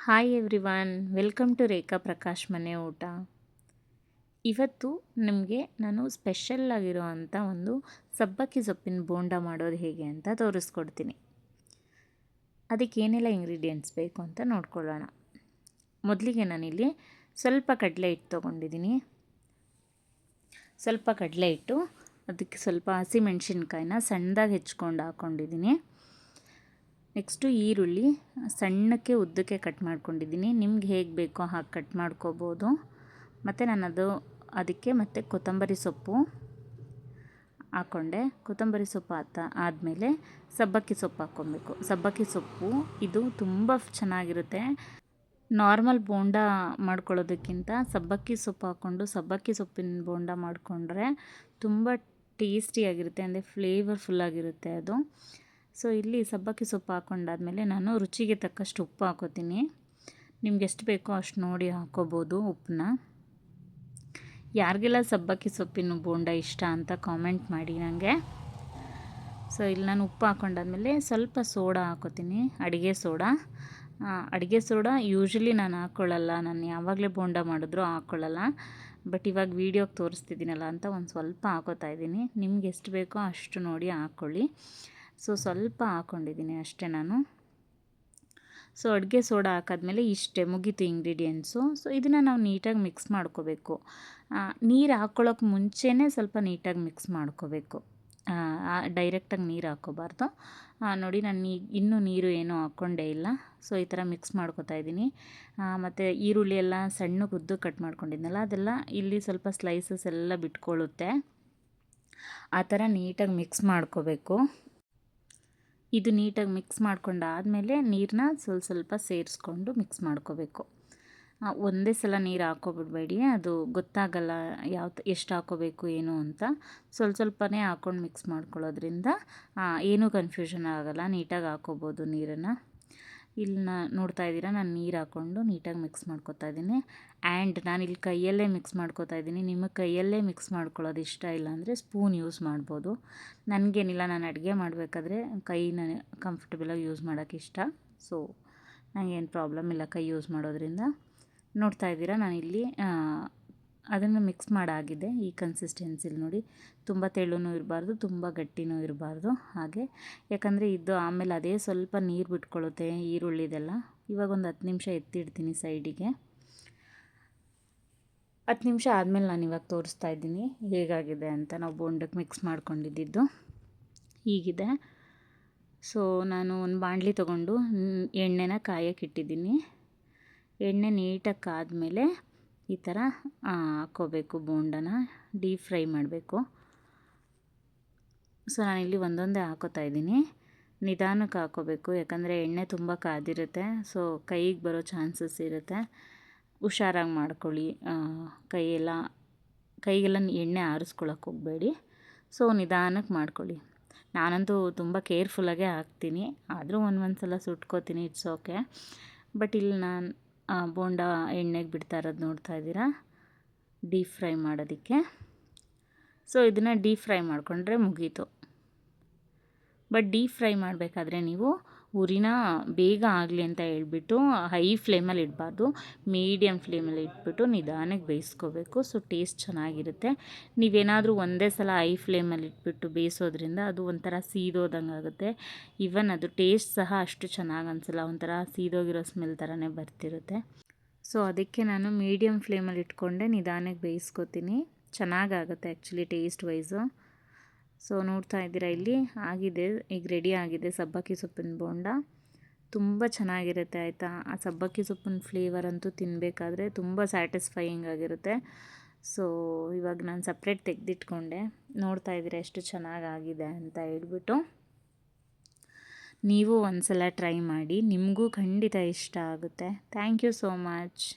Hi everyone, welcome to ರೇಖಾ ಪ್ರಕಾಶ್ ಮನೆ ಊಟ. ಇವತ್ತು ನಿಮಗೆ ನಾನು ಸ್ಪೆಷಲ್ ಆಗಿರೋ ಅಂಥ ಒಂದು ಸಬ್ಬಕ್ಕಿ ಸೊಪ್ಪಿನ ಬೋಂಡ ಮಾಡೋದು ಹೇಗೆ ಅಂತ ತೋರಿಸ್ಕೊಡ್ತೀನಿ. ಅದಕ್ಕೆ ಏನೆಲ್ಲ ಇಂಗ್ರೀಡಿಯೆಂಟ್ಸ್ ಬೇಕು ಅಂತ ನೋಡ್ಕೊಳ್ಳೋಣ. ಮೊದಲಿಗೆ ನಾನಿಲ್ಲಿ ಸ್ವಲ್ಪ ಕಡಲೆ ಹಿಟ್ಟು ತೊಗೊಂಡಿದ್ದೀನಿ. ಸ್ವಲ್ಪ ಕಡಲೆ ಹಿಟ್ಟು, ಅದಕ್ಕೆ ಸ್ವಲ್ಪ ಹಸಿಮೆಣ್ಸಿನ್ಕಾಯಿನ ಸಣ್ಣದಾಗಿ ಹೆಚ್ಕೊಂಡು ಹಾಕ್ಕೊಂಡಿದ್ದೀನಿ. ನೆಕ್ಸ್ಟು ಈರುಳ್ಳಿ ಸಣ್ಣಕ್ಕೆ ಉದ್ದಕ್ಕೆ ಕಟ್ ಮಾಡ್ಕೊಂಡಿದ್ದೀನಿ. ನಿಮ್ಗೆ ಹೇಗೆ ಬೇಕೋ ಹಾಗೆ ಕಟ್ ಮಾಡ್ಕೋಬೋದು. ಮತ್ತು ನಾನು ಅದಕ್ಕೆ ಮತ್ತು ಕೊತ್ತಂಬರಿ ಸೊಪ್ಪು ಹಾಕ್ಕೊಂಡೆ. ಕೊತ್ತಂಬರಿ ಸೊಪ್ಪು ಆದಮೇಲೆ ಸಬ್ಬಕ್ಕಿ ಸೊಪ್ಪು ಹಾಕ್ಕೊಬೇಕು. ಸಬ್ಬಕ್ಕಿ ಸೊಪ್ಪು ಇದು ತುಂಬ ಚೆನ್ನಾಗಿರುತ್ತೆ. ನಾರ್ಮಲ್ ಬೋಂಡ ಮಾಡ್ಕೊಳ್ಳೋದಕ್ಕಿಂತ ಸಬ್ಬಕ್ಕಿ ಸೊಪ್ಪು ಹಾಕ್ಕೊಂಡು ಸಬ್ಬಕ್ಕಿ ಸೊಪ್ಪಿನ ಬೋಂಡ ಮಾಡಿಕೊಂಡ್ರೆ ತುಂಬ ಟೇಸ್ಟಿಯಾಗಿರುತ್ತೆ, ಅಂದರೆ ಫ್ಲೇವರ್ಫುಲ್ಲಾಗಿರುತ್ತೆ ಅದು. ಸೊ ಇಲ್ಲಿ ಸಬ್ಬಕ್ಕಿ ಸೊಪ್ಪು ಹಾಕ್ಕೊಂಡಾದ್ಮೇಲೆ ನಾನು ರುಚಿಗೆ ತಕ್ಕಷ್ಟು ಉಪ್ಪು ಹಾಕೋತೀನಿ. ನಿಮ್ಗೆ ಎಷ್ಟು ಬೇಕೋ ಅಷ್ಟು ನೋಡಿ ಹಾಕ್ಕೋಬೋದು ಉಪ್ಪನ್ನ. ಯಾರಿಗೆಲ್ಲ ಸಬ್ಬಕ್ಕಿ ಸೊಪ್ಪಿನ ಬೋಂಡ ಇಷ್ಟ ಅಂತ ಕಾಮೆಂಟ್ ಮಾಡಿ ನನಗೆ. ಸೊ ಇಲ್ಲಿ ನಾನು ಉಪ್ಪು ಹಾಕ್ಕೊಂಡಾದ್ಮೇಲೆ ಸ್ವಲ್ಪ ಸೋಡಾ ಹಾಕೋತೀನಿ, ಅಡುಗೆ ಸೋಡಾ ಯೂಶ್ವಲಿ ನಾನು ಹಾಕ್ಕೊಳ್ಳಲ್ಲ. ನಾನು ಯಾವಾಗಲೇ ಬೋಂಡ ಮಾಡಿದ್ರೂ ಹಾಕ್ಕೊಳ್ಳಲ್ಲ, ಬಟ್ ಇವಾಗ ವೀಡಿಯೋಗೆ ತೋರಿಸ್ತಿದ್ದೀನಲ್ಲ ಅಂತ ಒಂದು ಸ್ವಲ್ಪ ಹಾಕೋತಾ ಇದ್ದೀನಿ. ನಿಮ್ಗೆ ಎಷ್ಟು ಬೇಕೋ ಅಷ್ಟು ನೋಡಿ ಹಾಕ್ಕೊಳ್ಳಿ. ಸೊ ಸ್ವಲ್ಪ ಹಾಕ್ಕೊಂಡಿದ್ದೀನಿ ಅಷ್ಟೇ ನಾನು. ಸೊ ಅಡುಗೆ ಸೋಡಾ ಹಾಕಾದ್ಮೇಲೆ ಇಷ್ಟೇ, ಮುಗೀತು ಇಂಗ್ರೀಡಿಯೆಂಟ್ಸು. ಸೊ ಇದನ್ನು ನಾವು ನೀಟಾಗಿ ಮಿಕ್ಸ್ ಮಾಡ್ಕೋಬೇಕು. ನೀರು ಹಾಕ್ಕೊಳ್ಳೋಕೆ ಮುಂಚೆನೇ ಸ್ವಲ್ಪ ನೀಟಾಗಿ ಮಿಕ್ಸ್ ಮಾಡ್ಕೋಬೇಕು, ಡೈರೆಕ್ಟಾಗಿ ನೀರು ಹಾಕ್ಕೋಬಾರ್ದು. ನೋಡಿ ನಾನು ಇನ್ನೂ ನೀರು ಏನೂ ಹಾಕ್ಕೊಂಡೇ ಇಲ್ಲ. ಸೊ ಈ ಥರ ಮಿಕ್ಸ್ ಮಾಡ್ಕೋತಾ ಇದ್ದೀನಿ. ಮತ್ತು ಈರುಳ್ಳಿ ಎಲ್ಲ ಸಣ್ಣಗೆ ಉದ್ದು ಕಟ್ ಮಾಡ್ಕೊಂಡಿದ್ನಲ್ಲ, ಅದೆಲ್ಲ ಇಲ್ಲಿ ಸ್ವಲ್ಪ ಸ್ಲೈಸಸ್ ಎಲ್ಲ ಬಿಟ್ಕೊಳ್ಳುತ್ತೆ. ಆ ಥರ ನೀಟಾಗಿ ಮಿಕ್ಸ್ ಮಾಡ್ಕೋಬೇಕು. ಇದು ನೀಟಾಗಿ ಮಿಕ್ಸ್ ಮಾಡ್ಕೊಂಡಾದಮೇಲೆ ನೀರನ್ನ ಸ್ವಲ್ಪ ಸೇರಿಸ್ಕೊಂಡು ಮಿಕ್ಸ್ ಮಾಡ್ಕೋಬೇಕು. ಒಂದೇ ಸಲ ನೀರು ಹಾಕ್ಕೊಬಿಡ್ಬೇಡಿ, ಅದು ಗೊತ್ತಾಗಲ್ಲ ಎಷ್ಟು ಹಾಕ್ಕೋಬೇಕು ಏನು ಅಂತ. ಸ್ವಲ್ಪನೇ ಹಾಕ್ಕೊಂಡು ಮಿಕ್ಸ್ ಮಾಡ್ಕೊಳ್ಳೋದ್ರಿಂದ ಏನೂ ಕನ್ಫ್ಯೂಷನ್ ಆಗೋಲ್ಲ, ನೀಟಾಗಿ ಹಾಕ್ಕೋಬೋದು ನೀರನ್ನು. ಇಲ್ಲಿ ನೋಡ್ತಾ ಇದ್ದೀರಾ, ನಾನು ನೀರು ಹಾಕ್ಕೊಂಡು ನೀಟಾಗಿ ಮಿಕ್ಸ್ ಮಾಡ್ಕೊತಾ ಇದ್ದೀನಿ. ಆ್ಯಂಡ್ ನಾನಿಲ್ಲಿ ಕೈಯಲ್ಲೇ ಮಿಕ್ಸ್ ಮಾಡ್ಕೊತಾ ಇದ್ದೀನಿ. ನಿಮಗೆ ಕೈಯಲ್ಲೇ ಮಿಕ್ಸ್ ಮಾಡ್ಕೊಳ್ಳೋದು ಇಷ್ಟ ಇಲ್ಲ ಅಂದರೆ ಸ್ಪೂನ್ ಯೂಸ್ ಮಾಡ್ಬೋದು. ನನಗೇನಿಲ್ಲ, ನಾನು ಅಡುಗೆ ಮಾಡಬೇಕಾದ್ರೆ ಕೈನ ಕಂಫರ್ಟಬಲಾಗಿ ಯೂಸ್ ಮಾಡೋಕ್ಕೆ ಇಷ್ಟ. ಸೊ ನನಗೇನು ಪ್ರಾಬ್ಲಮ್ ಇಲ್ಲ ಕೈ ಯೂಸ್ ಮಾಡೋದ್ರಿಂದ. ನೋಡ್ತಾ ಇದ್ದೀರಾ, ನಾನಿಲ್ಲಿ ಅದನ್ನು ಮಿಕ್ಸ್ ಮಾಡಾಗಿದೆ. ಈ ಕನ್ಸಿಸ್ಟೆನ್ಸಿಲಿ ನೋಡಿ, ತುಂಬ ತೆಳುನೂ ಇರಬಾರ್ದು, ತುಂಬ ಗಟ್ಟಿನೂ ಇರಬಾರ್ದು. ಹಾಗೆ ಯಾಕಂದರೆ ಇದು ಆಮೇಲೆ ಅದೇ ಸ್ವಲ್ಪ ನೀರು ಬಿಟ್ಕೊಳ್ಳುತ್ತೆ ಈರುಳ್ಳಿದೆಲ್ಲ. ಇವಾಗ ಒಂದು 10 ನಿಮಿಷ ಎತ್ತಿಡ್ತೀನಿ ಸೈಡಿಗೆ. 10 ನಿಮಿಷ ಆದಮೇಲೆ ನಾನು ಇವಾಗ ತೋರಿಸ್ತಾ ಇದ್ದೀನಿ ಹೇಗಾಗಿದೆ ಅಂತ. ನಾವು ಬೋಂಡಕ್ಕೆ ಮಿಕ್ಸ್ ಮಾಡ್ಕೊಂಡಿದ್ದು ಹೀಗಿದೆ. ಸೊ ನಾನು ಒಂದು ಬಾಣಲಿ ತೊಗೊಂಡು ಎಣ್ಣೆನ ಕಾಯಕ್ಕೆ ಇಟ್ಟಿದ್ದೀನಿ. ಎಣ್ಣೆ ನೀಟಾಗಿ ಕಾದ್ಮೇಲೆ ಈ ಥರ ಹಾಕ್ಕೋಬೇಕು, ಬೋಂಡನ ಡೀಪ್ ಫ್ರೈ ಮಾಡಬೇಕು. ಸೊ ನಾನಿಲ್ಲಿ ಒಂದೊಂದೇ ಹಾಕೋತಾ ಇದ್ದೀನಿ. ನಿಧಾನಕ್ಕೆ ಹಾಕ್ಕೋಬೇಕು, ಯಾಕಂದರೆ ಎಣ್ಣೆ ತುಂಬ ಕಾದಿರುತ್ತೆ. ಸೊ ಕೈಗೆ ಬರೋ ಚಾನ್ಸಸ್ ಇರುತ್ತೆ. ಹುಷಾರಾಗಿ ಮಾಡ್ಕೊಳ್ಳಿ. ಕೈಗೆಲ್ಲ ಎಣ್ಣೆ ಆರಿಸ್ಕೊಳಕ್ಕೆ ಹೋಗಬೇಡಿ. ಸೊ ನಿಧಾನಕ್ಕೆ ಮಾಡ್ಕೊಳ್ಳಿ. ನಾನಂತೂ ತುಂಬ ಕೇರ್ಫುಲ್ಲಾಗೇ ಹಾಕ್ತೀನಿ, ಆದರೂ ಒಂದೊಂದು ಸಲ ಸುಟ್ಕೋತೀನಿ, ಇಟ್ಸ್ ಓಕೆ. ಬಟ್ ಇಲ್ಲಿ ನಾನು ಬೋಂಡ ಎಣ್ಣೆಗೆ ಬಿಡ್ತಾ ಇರೋದು ನೋಡ್ತಾ ಇದ್ದೀರಾ, ಡೀಪ್ ಫ್ರೈ ಮಾಡೋದಕ್ಕೆ. ಸೊ ಇದನ್ನು ಡೀಪ್ ಫ್ರೈ ಮಾಡಿಕೊಂಡ್ರೆ ಮುಗೀತು. ಬಟ್ ಡೀಪ್ ಫ್ರೈ ಮಾಡಬೇಕಾದ್ರೆ ನೀವು ಉರಿನ ಬೇಗ ಆಗಲಿ ಅಂತ ಹೇಳ್ಬಿಟ್ಟು ಹೈ ಫ್ಲೇಮಲ್ಲಿ ಇಡಬಾರ್ದು, ಮೀಡಿಯಮ್ ಫ್ಲೇಮಲ್ಲಿ ಇಟ್ಬಿಟ್ಟು ನಿಧಾನಕ್ಕೆ ಬೇಯಿಸ್ಕೋಬೇಕು. ಸೊ ಟೇಸ್ಟ್ ಚೆನ್ನಾಗಿರುತ್ತೆ. ನೀವೇನಾದರೂ ಒಂದೇ ಸಲ ಹೈ ಫ್ಲೇಮಲ್ಲಿ ಇಟ್ಬಿಟ್ಟು ಬೇಯಿಸೋದ್ರಿಂದ ಅದು ಒಂಥರ ಸೀದೋದಂಗೆ ಆಗುತ್ತೆ. ಈವನ್ ಅದು ಟೇಸ್ಟ್ ಸಹ ಅಷ್ಟು ಚೆನ್ನಾಗಿ ಅನಿಸಲ್ಲ, ಒಂಥರ ಸೀದೋಗಿರೋ ಸ್ಮೆಲ್ ಥರನೇ ಬರ್ತಿರುತ್ತೆ. ಸೊ ಅದಕ್ಕೆ ನಾನು ಮೀಡಿಯಮ್ ಫ್ಲೇಮಲ್ಲಿ ಇಟ್ಕೊಂಡೆ ನಿಧಾನಕ್ಕೆ ಬೇಯಿಸ್ಕೊತೀನಿ. ಚೆನ್ನಾಗಾಗುತ್ತೆ ಆ್ಯಕ್ಚುಲಿ ಟೇಸ್ಟ್ ವೈಸು. ಸೊ ನೋಡ್ತಾ ಇದ್ದೀರಾ, ಇಲ್ಲಿ ಆಗಿದೆ, ಈಗ ರೆಡಿ ಆಗಿದೆ ಸಬ್ಬಕ್ಕಿ ಸೊಪ್ಪಿನ ಬೋಂಡ. ತುಂಬ ಚೆನ್ನಾಗಿರುತ್ತೆ ಆಯಿತಾ. ಆ ಸಬ್ಬಕ್ಕಿ ಸೊಪ್ಪಿನ ಫ್ಲೇವರ್ ಅಂತೂ ತಿನ್ನಬೇಕಾದ್ರೆ ತುಂಬ ಸ್ಯಾಟಿಸ್ಫೈಯಿಂಗ್ ಆಗಿರುತ್ತೆ. ಸೊ ಇವಾಗ ನಾನು ಸಪ್ರೇಟ್ ತೆಗೆದಿಟ್ಕೊಂಡೆ. ನೋಡ್ತಾ ಇದ್ದೀರಾ ಎಷ್ಟು ಚೆನ್ನಾಗಾಗಿದೆ ಅಂತ ಹೇಳ್ಬಿಟ್ಟು. ನೀವು ಒಂದು ಸಲ ಟ್ರೈ ಮಾಡಿ, ನಿಮಗೂ ಖಂಡಿತ ಇಷ್ಟ ಆಗುತ್ತೆ. Thank you so much.